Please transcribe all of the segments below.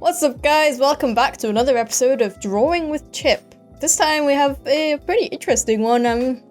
What's up guys, welcome back to another episode of Drawing with Chip. This time we have a pretty interesting one.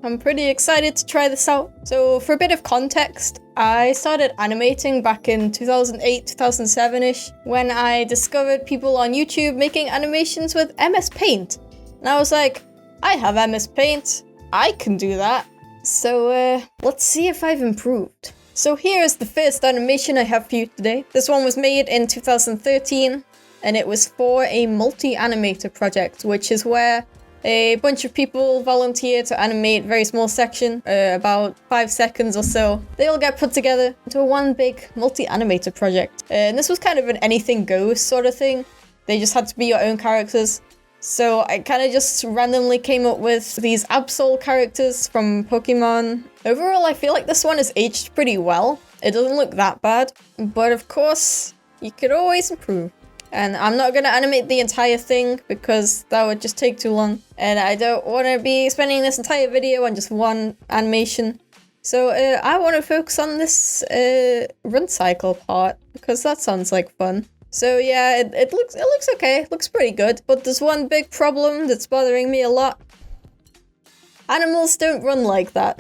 I'm pretty excited to try this out. So for a bit of context, I started animating back in 2008, 2007-ish when I discovered people on YouTube making animations with MS Paint. And I was like, I have MS Paint, I can do that. So let's see if I've improved. So here is the first animation I have for you today. This one was made in 2013. And it was for a multi-animator project, which is where a bunch of people volunteer to animate a very small section, about 5 seconds or so. They all get put together into one big multi-animator project. And this was kind of an anything goes sort of thing. They just had to be your own characters. So I kind of just randomly came up with these Absol characters from Pokemon. Overall, I feel like this one is aged pretty well. It doesn't look that bad, but of course, you could always improve. And I'm not going to animate the entire thing because that would just take too long. And I don't want to be spending this entire video on just one animation. So I want to focus on this run cycle part because that sounds like fun. So yeah, it looks okay. It looks pretty good. But there's one big problem that's bothering me a lot. Animals don't run like that.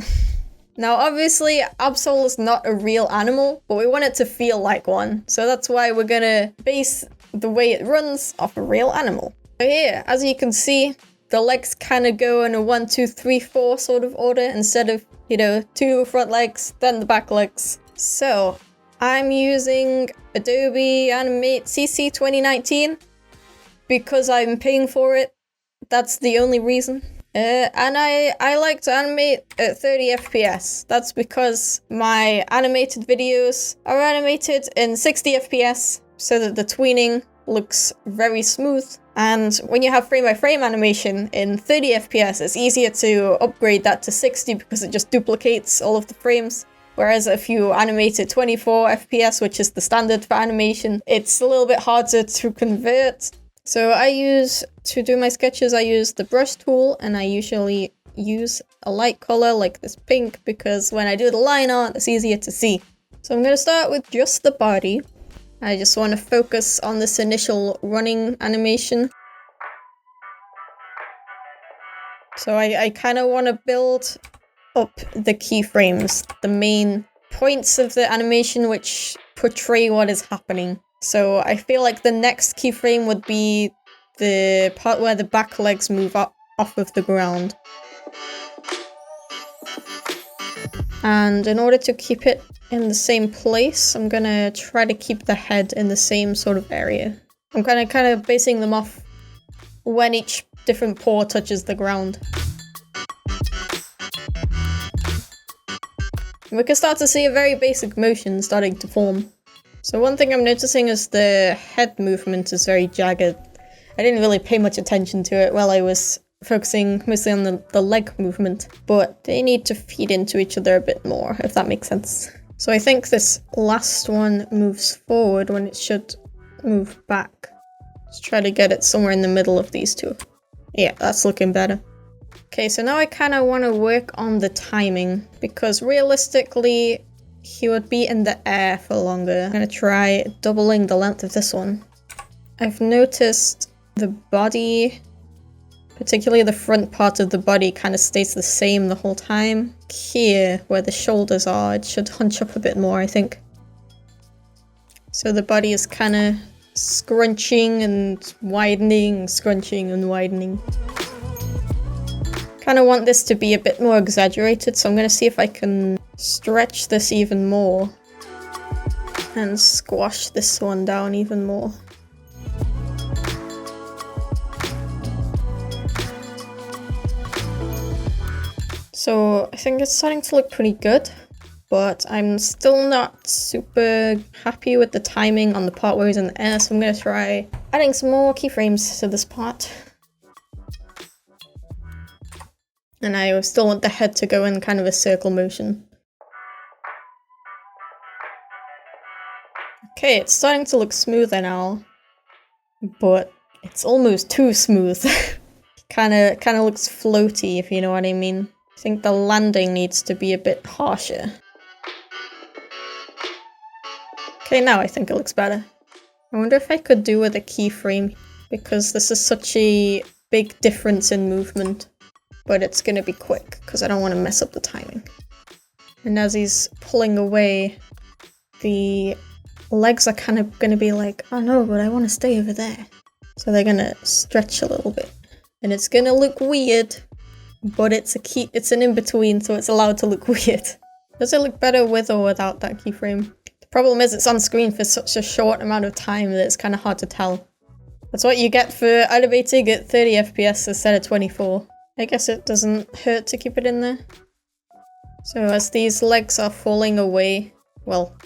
Now obviously Absol is not a real animal, but we want it to feel like one. So that's why we're going to base the way it runs off a real animal. So here, as you can see, the legs kind of go in a 1, 2, 3, 4 sort of order instead of, 2 front legs, then the back legs. So I'm using Adobe Animate CC 2019 because I'm paying for it. That's the only reason. And I like to animate at 30 FPS. That's because my animated videos are animated in 60 FPS. So that the tweening looks very smooth. And when you have frame-by-frame animation in 30 FPS, it's easier to upgrade that to 60 because it just duplicates all of the frames. Whereas if you animate at 24 FPS, which is the standard for animation, it's a little bit harder to convert. So to do my sketches, I use the brush tool, and I usually use a light color like this pink because when I do the line art, it's easier to see. So I'm going to start with just the body. I just want to focus on this initial running animation. So I kind of want to build up the keyframes, the main points of the animation which portray what is happening. So I feel like the next keyframe would be the part where the back legs move up off of the ground. And in order to keep it in the same place, I'm gonna try to keep the head in the same sort of area. I'm kind of basing them off when each different paw touches the ground. We can start to see a very basic motion starting to form. So one thing I'm noticing is the head movement is very jagged. I didn't really pay much attention to it while I was focusing mostly on the leg movement, but they need to feed into each other a bit more, if that makes sense. So I think this last one moves forward when it should move back. Let's try to get it somewhere in the middle of these two. Yeah, that's looking better. Okay, so now I kind of want to work on the timing, because realistically, he would be in the air for longer. I'm going to try doubling the length of this one. I've noticed the body, particularly the front part of the body, kind of stays the same the whole time. Here, where the shoulders are, it should hunch up a bit more, I think. So the body is kind of scrunching and widening, scrunching and widening. Kind of want this to be a bit more exaggerated, so I'm going to see if I can stretch this even more and squash this one down even more. So I think it's starting to look pretty good, but I'm still not super happy with the timing on the part where he's in the air, so I'm going to try adding some more keyframes to this part. And I still want the head to go in kind of a circle motion. Okay, it's starting to look smoother now, but it's almost too smooth. kind of looks floaty, if you know what I mean. I think the landing needs to be a bit harsher. Okay, now I think it looks better. I wonder if I could do with a keyframe, because this is such a big difference in movement. But it's gonna be quick, because I don't want to mess up the timing. And as he's pulling away, the legs are kind of gonna be like, oh no, but I want to stay over there. So they're gonna stretch a little bit. And it's gonna look weird, but it's an in-between, so it's allowed to look weird. Does it look better with or without that keyframe? The problem is it's on screen for such a short amount of time that it's kind of hard to tell. That's what you get for animating at 30 FPS instead of 24. I guess it doesn't hurt to keep it in there. So as these legs are falling away, well,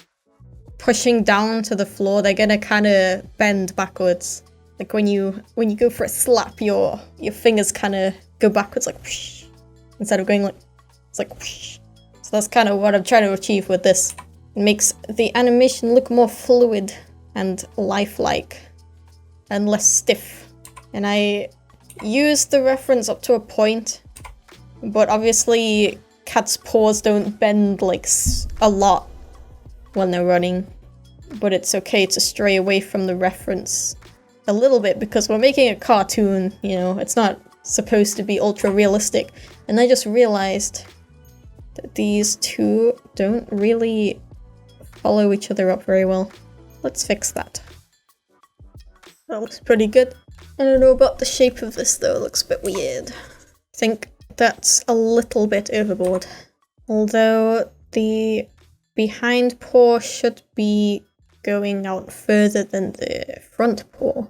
pushing down to the floor, they're gonna kind of bend backwards. Like when you go for a slap, your fingers kind of go backwards like whoosh, instead of going like, it's like whoosh. So that's kind of what I'm trying to achieve with this. It makes the animation look more fluid and lifelike and less stiff. And I use the reference up to a point, but obviously cats' paws don't bend like a lot when they're running. But it's okay to stray away from the reference a little bit because we're making a cartoon, you know, it's not supposed to be ultra realistic. And I just realized that these two don't really follow each other up very well. Let's fix that. That looks pretty good. I don't know about the shape of this though, it looks a bit weird. I think that's a little bit overboard. Although the behind paw should be going out further than the front paw.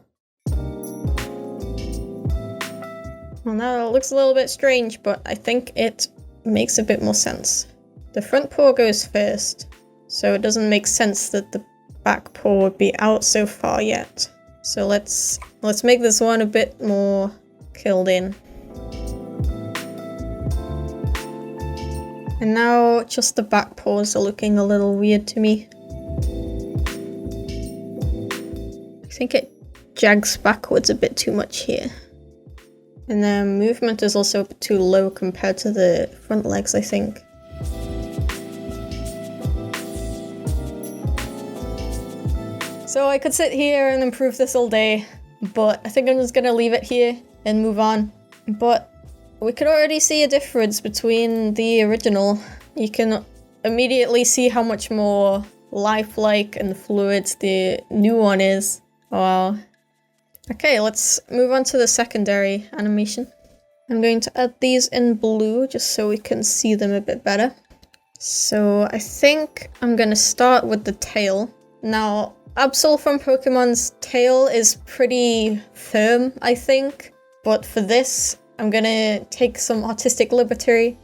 Well, now it looks a little bit strange, but I think it makes a bit more sense. The front paw goes first, so it doesn't make sense that the back paw would be out so far yet. So let's make this one a bit more killed in. And now just the back paws are looking a little weird to me. I think it jags backwards a bit too much here. And the movement is also a bit too low compared to the front legs, I think. So I could sit here and improve this all day, but I think I'm just gonna leave it here and move on. But we could already see a difference between the original. You can immediately see how much more lifelike and fluid the new one is. Wow. Okay, let's move on to the secondary animation. I'm going to add these in blue just so we can see them a bit better. So I think I'm gonna start with the tail. Now, Absol from Pokemon's tail is pretty firm, I think. But for this, I'm gonna take some artistic liberty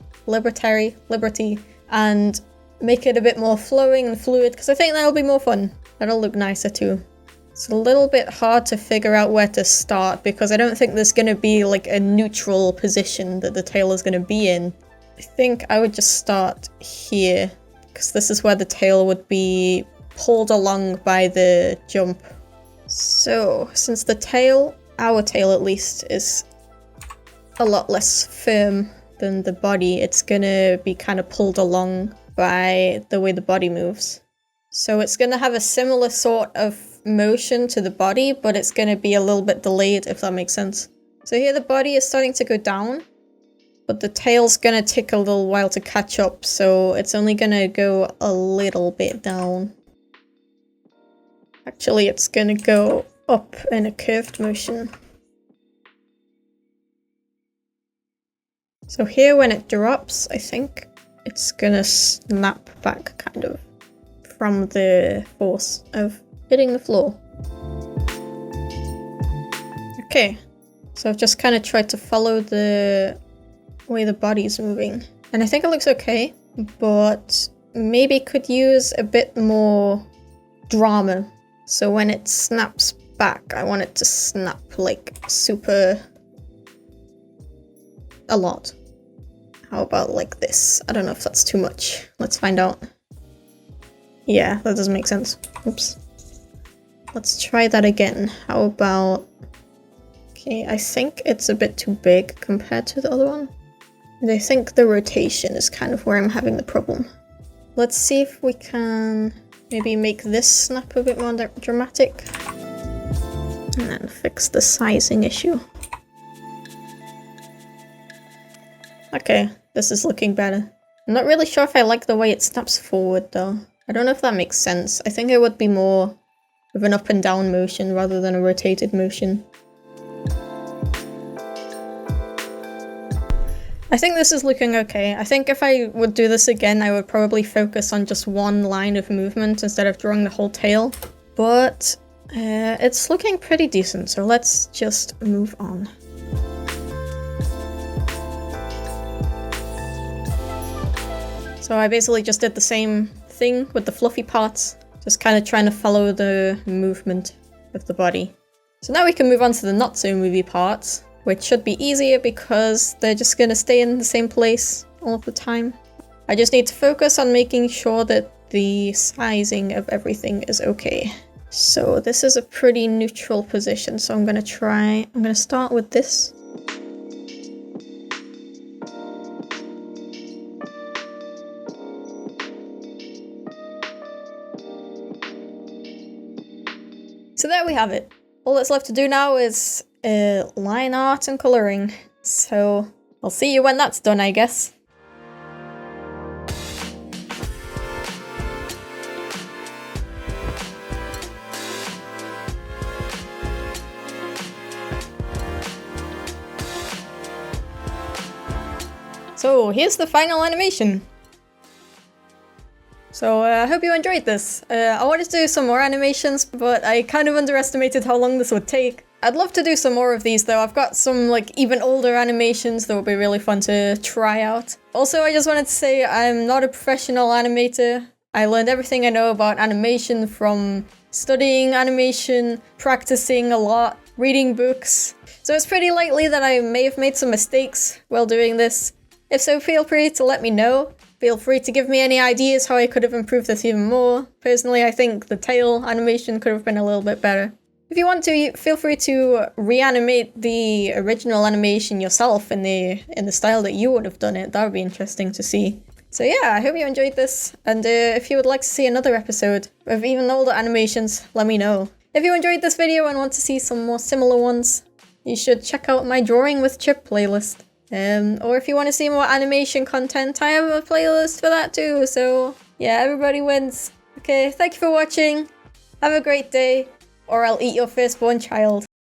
and make it a bit more flowing and fluid because I think that'll be more fun. That'll look nicer too. It's a little bit hard to figure out where to start because I don't think there's gonna be like a neutral position that the tail is gonna be in. I think I would just start here because this is where the tail would be pulled along by the jump. So since the tail, our tail at least, is a lot less firm than the body, it's gonna be kind of pulled along by the way the body moves. So it's gonna have a similar sort of motion to the body, but it's gonna be a little bit delayed, if that makes sense. So here the body is starting to go down, but the tail's gonna take a little while to catch up, so it's only gonna go a little bit down. Actually, it's gonna go up in a curved motion. So here when it drops, I think it's gonna snap back kind of from the force of hitting the floor. Okay, so I've just kind of tried to follow the way the body's moving. And I think it looks okay, but maybe could use a bit more drama. So when it snaps back, I want it to snap like super a lot. How about like this? I don't know if that's too much. Let's find out. Yeah, that doesn't make sense. Oops. Let's try that again. How about... Okay, I think it's a bit too big compared to the other one. And I think the rotation is kind of where I'm having the problem. Let's see if we can maybe make this snap a bit more dramatic. And then fix the sizing issue. Okay, this is looking better. I'm not really sure if I like the way it snaps forward though. I don't know if that makes sense. I think it would be more of an up and down motion rather than a rotated motion. I think this is looking okay. I think if I would do this again, I would probably focus on just one line of movement instead of drawing the whole tail. But it's looking pretty decent, so let's just move on. So I basically just did the same thing with the fluffy parts, just kind of trying to follow the movement of the body. So now we can move on to the not so movie parts, which should be easier because they're just gonna stay in the same place all of the time. I just need to focus on making sure that the sizing of everything is okay. So this is a pretty neutral position, so I'm gonna start with this. So there we have it. All that's left to do now is line art and colouring. So I'll see you when that's done, I guess. So here's the final animation. So I hope you enjoyed this. I wanted to do some more animations, but I kind of underestimated how long this would take. I'd love to do some more of these though. I've got some like even older animations that would be really fun to try out. Also, I just wanted to say I'm not a professional animator. I learned everything I know about animation from studying animation, practicing a lot, reading books. So it's pretty likely that I may have made some mistakes while doing this. If so, feel free to let me know. Feel free to give me any ideas how I could have improved this even more. Personally, I think the tail animation could have been a little bit better. If you want to, feel free to reanimate the original animation yourself in the style that you would have done it. That would be interesting to see. So yeah, I hope you enjoyed this, and if you would like to see another episode of even older animations, let me know. If you enjoyed this video and want to see some more similar ones, you should check out my Drawing with Chip playlist. Or if you want to see more animation content, I have a playlist for that too, so yeah, everybody wins. Okay, thank you for watching, have a great day, or I'll eat your firstborn child.